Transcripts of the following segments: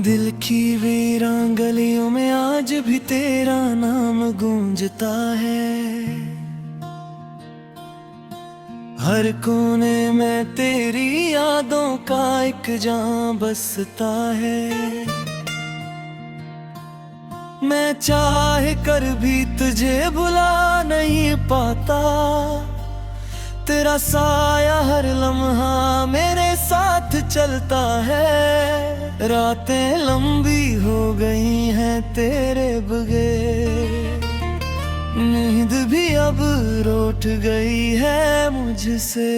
दिल की वीरान गलियों में आज भी तेरा नाम गूंजता है। हर कोने में तेरी यादों का एक जान बसता है। मैं चाह कर भी तुझे भुला नहीं पाता, तेरा साया हर लम्हा मेरे साथ चलता है। रातें लंबी हो गई हैं तेरे बगैर, नींद भी अब रूठ गई है मुझसे।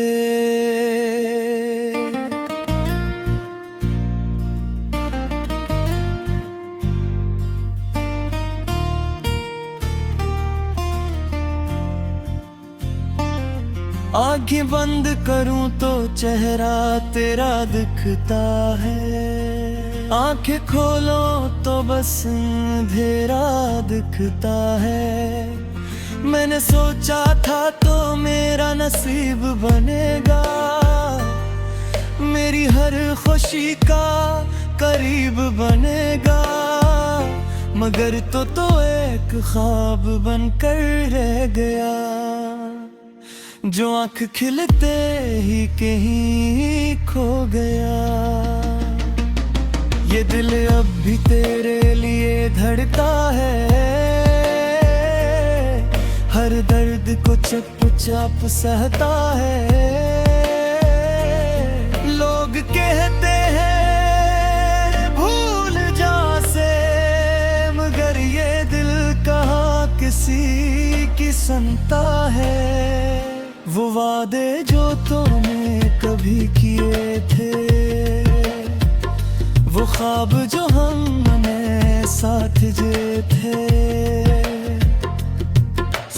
आंखें बंद करूं तो चेहरा तेरा दिखता है, आंखें खोलो तो बस अंधेरा दिखता है। मैंने सोचा था तो मेरा नसीब बनेगा, मेरी हर खुशी का करीब बनेगा, मगर तो एक ख्वाब बनकर रह गया, जो आँख खिलते ही कहीं खो गया। ये दिल अब भी तेरे लिए धड़कता है, हर दर्द को चुपचाप सहता है। लोग कहते हैं भूल जा से, मगर ये दिल कहाँ किसी की सुनता है। वो वादे जो तूने कभी किए थे, वो ख्वाब जो हमने साथ जिए थे,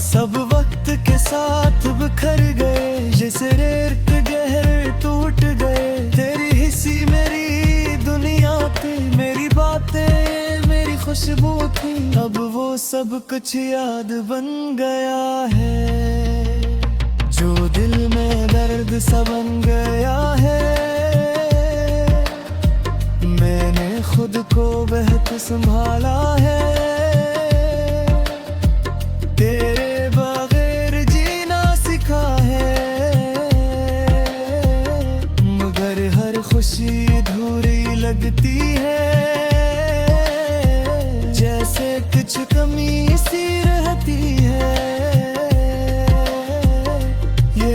सब वक्त के साथ बिखर गए, जैसे रेत गहर टूट गए। तेरी हिस्सी मेरी दुनिया थी, मेरी बातें मेरी खुशबू थी, अब वो सब कुछ याद बन गया है। जो दिल में दर्द सा बन गया है, मैंने खुद को बेहद संभाला है। तेरे बगैर जीना सीखा है, मगर हर खुशी अधूरी लगती है, जैसे कुछ कमी सी रहती है।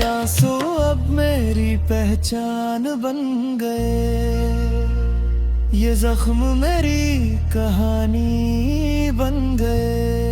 आंसू अब मेरी पहचान बन गए, ये जख्म मेरी कहानी बन गए।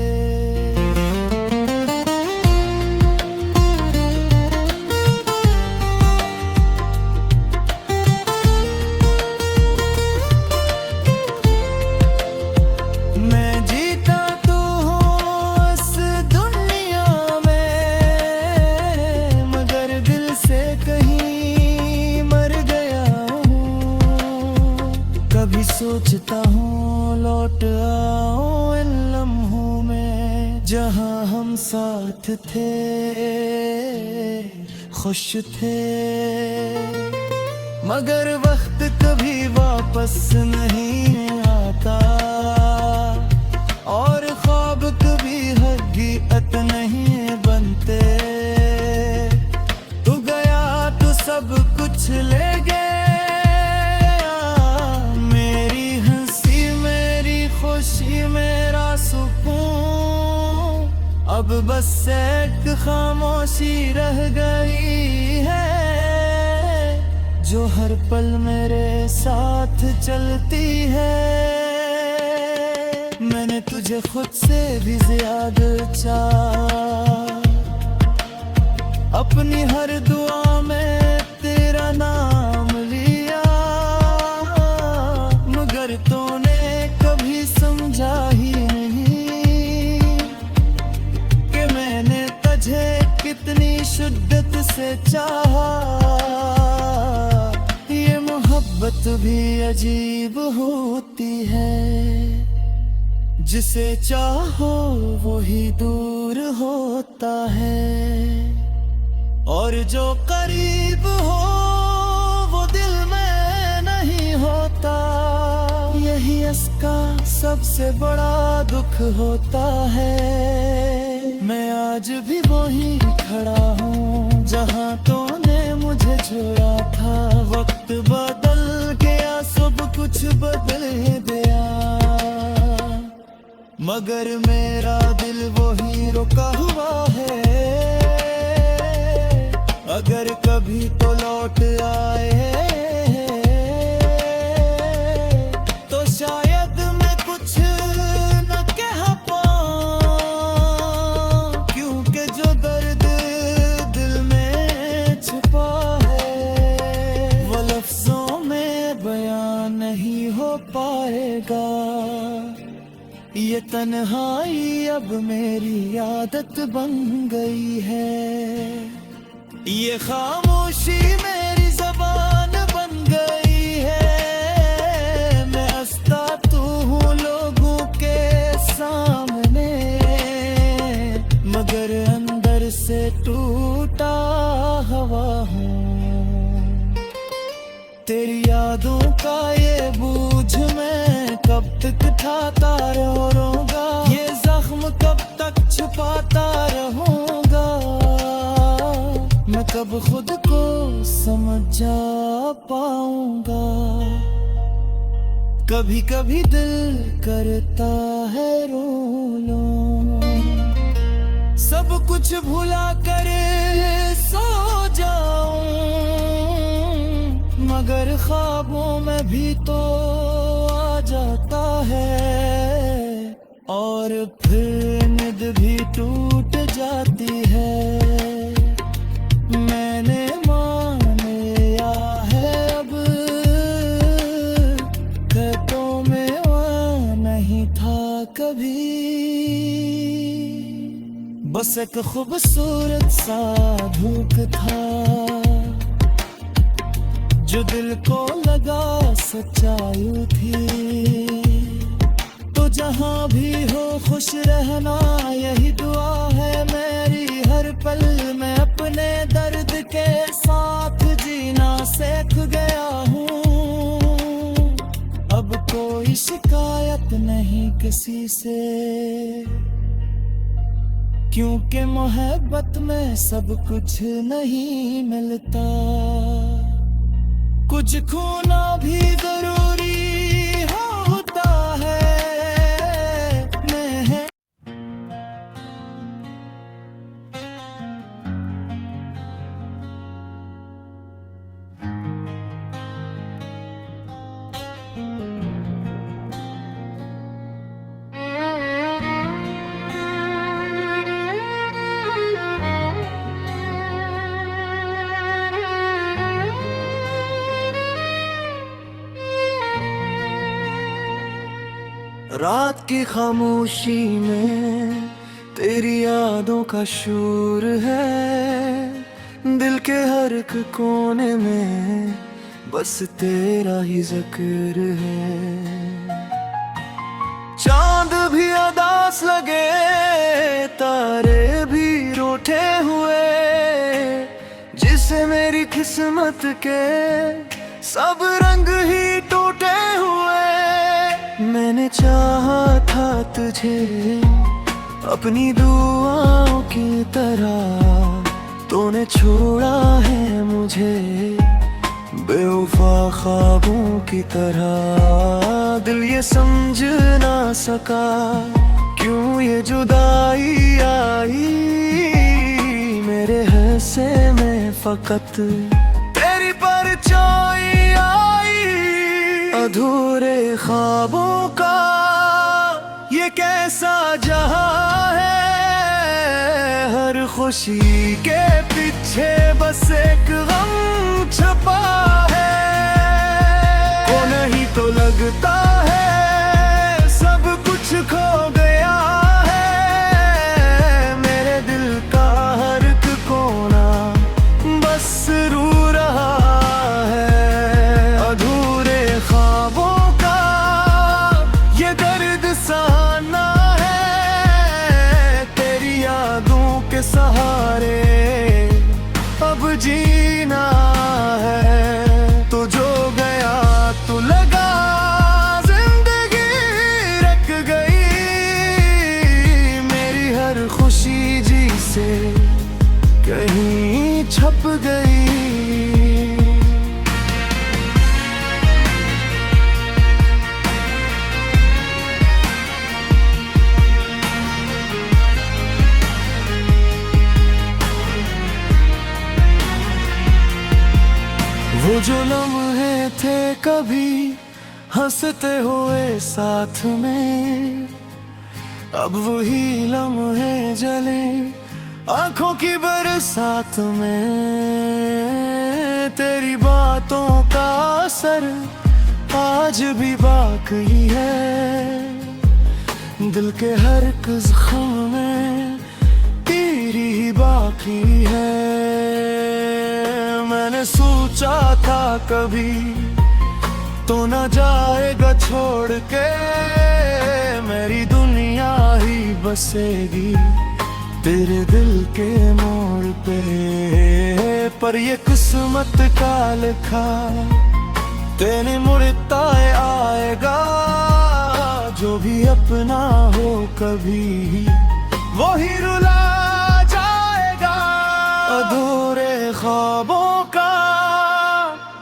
सोचता हूँ लौट आऊं इन लम्हों में, जहाँ हम साथ थे, खुश थे, मगर वक्त कभी वापस नहीं आता, और ख्वाब कभी हकीकत नहीं बनते। तू गया तो सब कुछ ले गया, मेरा सुकून, अब बस एक खामोशी रह गई है, जो हर पल मेरे साथ चलती है। मैंने तुझे खुद से भी ज्यादा चाहा, अपनी हर दुआ में तेरा नाम लिया, मगर तूने कभी समझा ही नहीं कि मैंने तुझे कितनी शिद्दत से चाहा। ये मोहब्बत भी अजीब होती है, जिसे चाहो वही दूर होता है। और जो करीब हो वो दिल में नहीं होता। यही इसका सबसे बड़ा दुख होता है। मैं आज भी वहीं खड़ा हूँ जहाँ तूने मुझे छोड़ा था। वक्त बदल गया, सब कुछ बदल गया, मगर मेरा दिल वही रुका हुआ है। अगर कभी तो लौट आए तो शायद मैं कुछ न कह पाऊं, क्योंकि जो दर्द दिल में छुपा है वो लफ्जों में बयान नहीं हो पाएगा। ये तन्हाई अब मेरी आदत बन गई है। ये खामोशी मेरी ज़बान बन गई है। मैं हंसता तू हूँ लोगों के सामने, मगर अंदर से टूटा हवा हूँ। तेरी यादों का ये बोझ मैं कब तक उठाता रहूंगा। ये जख्म कब तक छुपाता रहूंगा। मैं कब खुद को समझ जा पाऊंगा। कभी कभी दिल करता है रो लूं, सब कुछ भुला कर सो जाऊं, मगर ख्वाबों में भी तो आ जाता है और फिर नींद भी टूट जाती है। मैंने मान लिया है अब खतों में वहाँ नहीं था कभी। बस एक खूबसूरत सा धूप था जो दिल को लगा सच्चाई थी। तो जहाँ भी हो खुश रहना यही दुआ है मेरी। हर पल मैं अपने दर्द के साथ जीना सीख गया हूँ। अब कोई शिकायत नहीं किसी से, क्योंकि मोहब्बत में सब कुछ नहीं मिलता। कुछ खोना भी जरूरी होता है। मैं रात की खामोशी में तेरी यादों का शोर है। दिल के हर एक कोने में बस तेरा ही जिक्र है। चांद भी उदास लगे, तारे भी रूठे हुए, जिसे मेरी किस्मत के सब रंग ही टूटे हुए। मैंने चाहा था तुझे अपनी दुआओं की तरह, तूने छोड़ा है मुझे बेवफा ख्वाबों की तरह। दिल ये समझ ना सका क्यों ये जुदाई आई। मेरे हिस्से में फकत तेरी परछाई आई। अधूरे ख्वाबों का ये कैसा जहां है। हर खुशी के पीछे बस एक गम छुपा है। वो नहीं तो लगता है सब कुछ खो गया है। मेरे दिल का हर एक कोना बस रू रहा है। अधूरे ख्वाबों का ये दर्द सहना है। तेरी यादों के सहारे से कहीं छप गई। वो जो लम्हे थे कभी हंसते हुए साथ में, अब वही लम्हे जले आंखों की बरसात में। तेरी बातों का असर आज भी बाकी है, दिल के हर एक जख्म में तेरी ही बाकी है। मैंने सोचा था कभी तो न जाएगा छोड़ के, मेरी दुनिया ही बसेगी तेरे दिल के मोड़ पे। पर ये किस्मत का लिखा तेरे मुड़ता आएगा, जो भी अपना हो कभी वो ही रुला जाएगा। अधूरे ख्वाबों का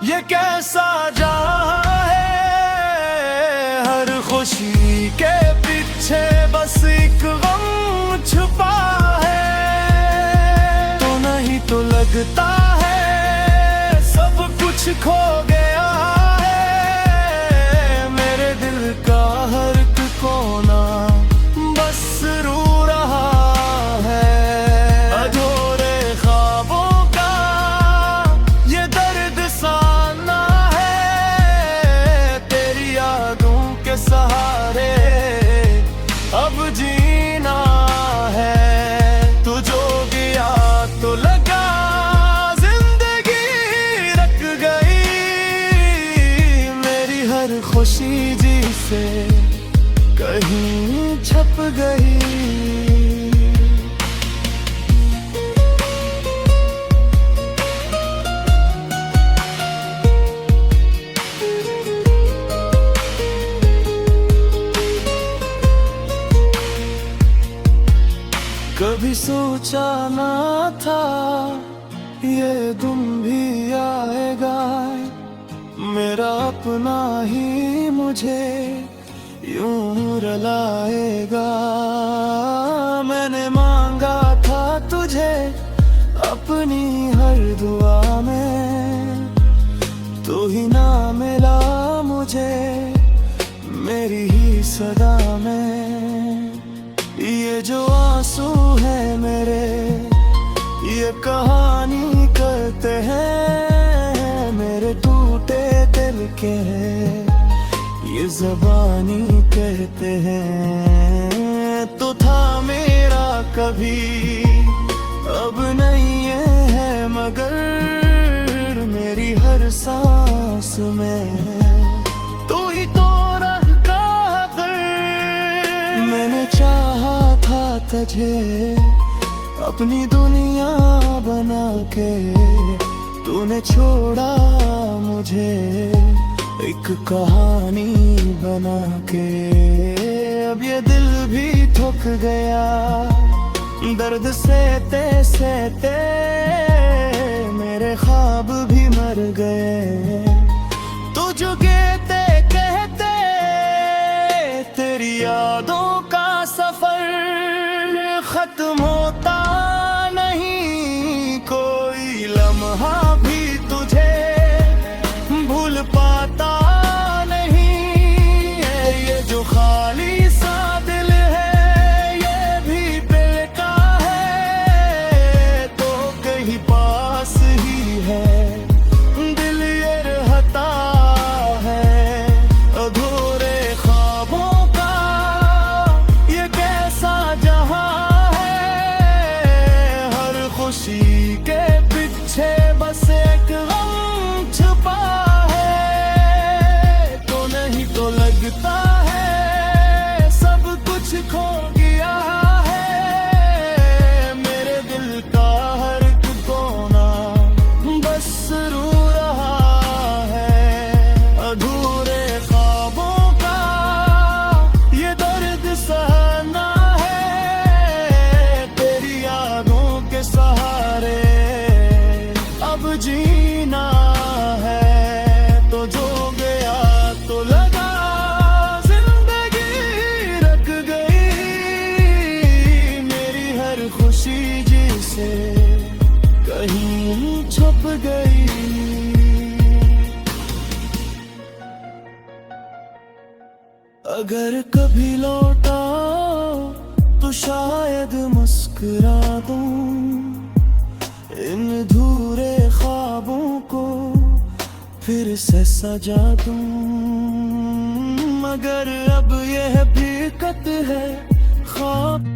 ये कैसा जहां है, हर खुशी के पीछे बस एक गम छुपा है। तो नहीं तो लगता है सब कुछ खो गया है, मेरे दिल का हर एक कोना बस रो रहा है। अधूरे ख्वाबों का ये दर्द साना है, तेरी यादों के सहारे अब जीना है। तू जो गया तो लगा जिंदगी रख गई, मेरी हर खुशी जी से कहीं छप गई। कभी सोचा ना था ये दिन भी आएगा, मेरा अपना ही मुझे यूं रुलाएगा। मैंने मांगा था तुझे अपनी हर दुआ में, तू ही ना मिला मुझे मेरी ही सदा में। ये जो आंसू है मेरे ये कहानी करते हैं, मेरे टूटे दिल के ये ज़बानी कहते हैं। तो था मेरा कभी अब नहीं है, मगर मेरी हर सांस में तू ही तो रहता है। मैंने चाहा था तुझे अपनी दुनिया बना के, तूने छोड़ा मुझे एक कहानी बना के। अब ये दिल भी थक गया दर्द सहते सहते, मेरे ख्वाब भी मर गए। तू जो कहते कहते तेरी यादों का सफर खत्म होता नहीं, कोई लम्हा भी तुझे भूल पाता नहीं। ये जो खाली सा दिल है ये भी दिल का है, तो कहीं पास ही है दिल ये रहता है। अधूरे ख्वाबों का ये कैसा जहां है, अगर कभी लौटा तो शायद मुस्कुरा दूं इन धूरे ख्वाबों को फिर से सजा दूं। मगर अब यह हकीकत है ख्वाब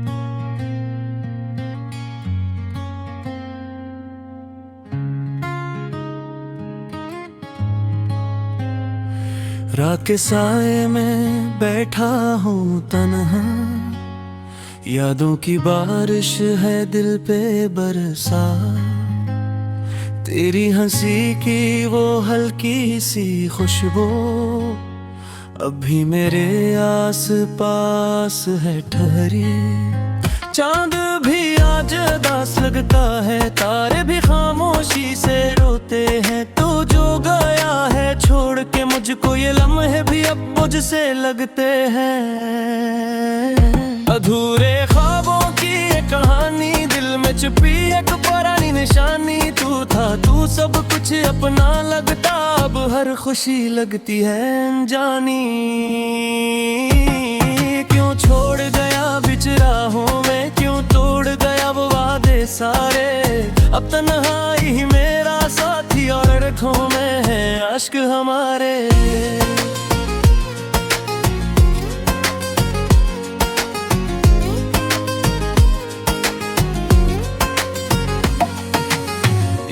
रात के साए में बैठा हूँ तन्हा, यादों की बारिश है दिल पे बरसा। तेरी हंसी की वो हल्की सी खुशबू अभी मेरे आस पास है ठहरी। चांद भी आज उदास लगता है, तारे भी खामोशी से रोते हैं। तू जो गया है छोड़ के मुझको, ये लम्हे भी अब मुझसे लगते हैं। अधूरे ख्वाबों की ये कहानी, दिल में छुपी एक पुरानी निशानी। तू था तू सब कुछ अपना लगता, अब हर खुशी लगती है अनजानी। क्यों छोड़ गया बिच राहों में, क्यों तोड़ गया वो वादे सारे। अब तन्हाई ही मेरा साथी और आँखों में है अश्क हमारे।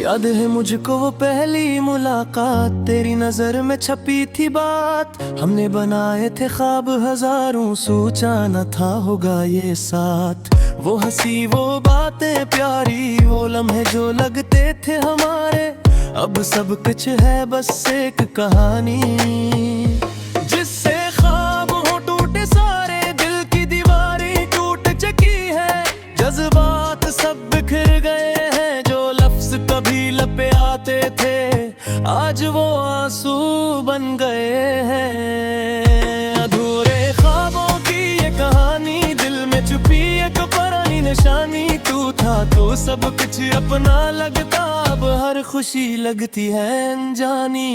याद है मुझको वो पहली मुलाकात, तेरी नजर में छपी थी बात। हमने बनाए थे ख्वाब हजारों, सोचा न था होगा ये साथ। वो हंसी वो बातें प्यारी, वो लम्हे जो लगते थे हमारे। अब सब कुछ है बस एक कहानी, जिससे ख्वाब हो टूटे सारे। दिल की दीवारें टूट चुकी है, जज्बात सब बिखर गए हैं। जो लफ्ज कभी लपे आते थे, आज वो आंसू बन गए हैं। अधूरे ख्वाबों की ये कहानी, दिल में छुपी एक पुरानी निशानी। तू था तो सब कुछ अपना लगता, अब हर खुशी लगती है अनजानी।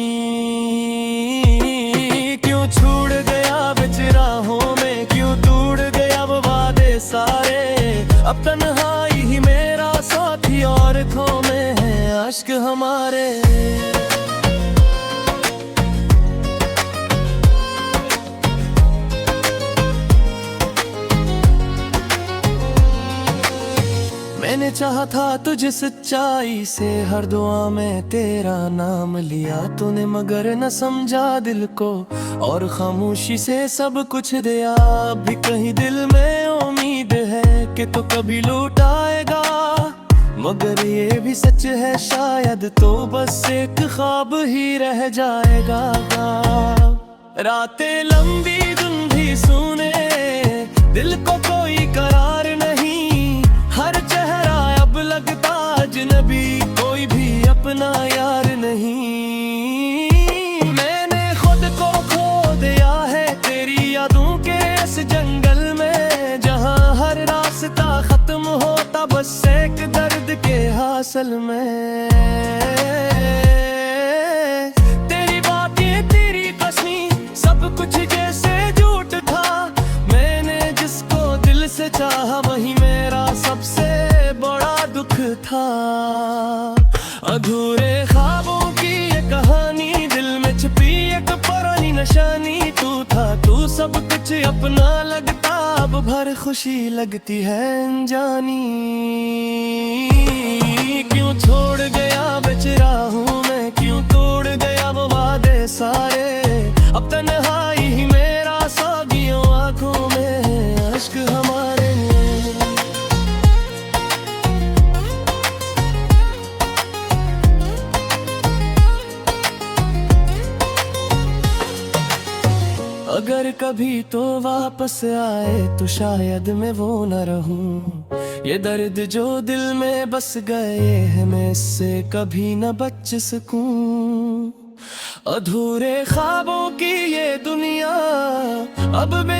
क्यों छूट गया बिच राहों में, क्यों टूट गया वो वादे सारे। अब तन्हाई ही मेरा साथी और आँखों में है अश्क हमारे। मैंने चाहा था तुझे सच्चाई से, हर दुआ में तेरा नाम लिया तूने। मगर न समझा दिल को और खामोशी से सब कुछ दिया। अभी कहीं दिल में उम्मीद है कि तो कभी लौट आएगा, मगर ये भी सच है शायद तो बस एक ख्वाब ही रह जाएगा। रातें लंबी धुंधी सुने, दिल को कोई करार नहीं। हर चेहरा अब लगता अजनबी, कोई भी अपना यार नहीं। मैंने खुद को खो दिया है तेरी यादों के इस जंगल में, जहाँ हर रास्ता खत्म होता बस एक दर्द के हासिल में। तेरी बातें तेरी कसमी सब कुछ जैसे झूठ था। मैंने जिसको दिल से चाहा वही मेरा सबसे बड़ा दुख था। अधूरे ख्वाबों की ये कहानी, दिल में छुपी एक पुरानी निशानी। तू था तू सब कुछ अपना लगता, अब भर खुशी लगती है अनजानी। क्यों छोड़ गया बिच राहों में, क्यों तोड़ गया वो वादे सारे। अब तन्हाई ही मेरा साथियों आँखों में है अश्क हमारे। अगर कभी तो वापस आए तो शायद मैं वो न रहूं। ये दर्द जो दिल में बस गए हैं, मैं इससे कभी न बच सकूं। अधूरे ख्वाबों की ये दुनिया अब मेरी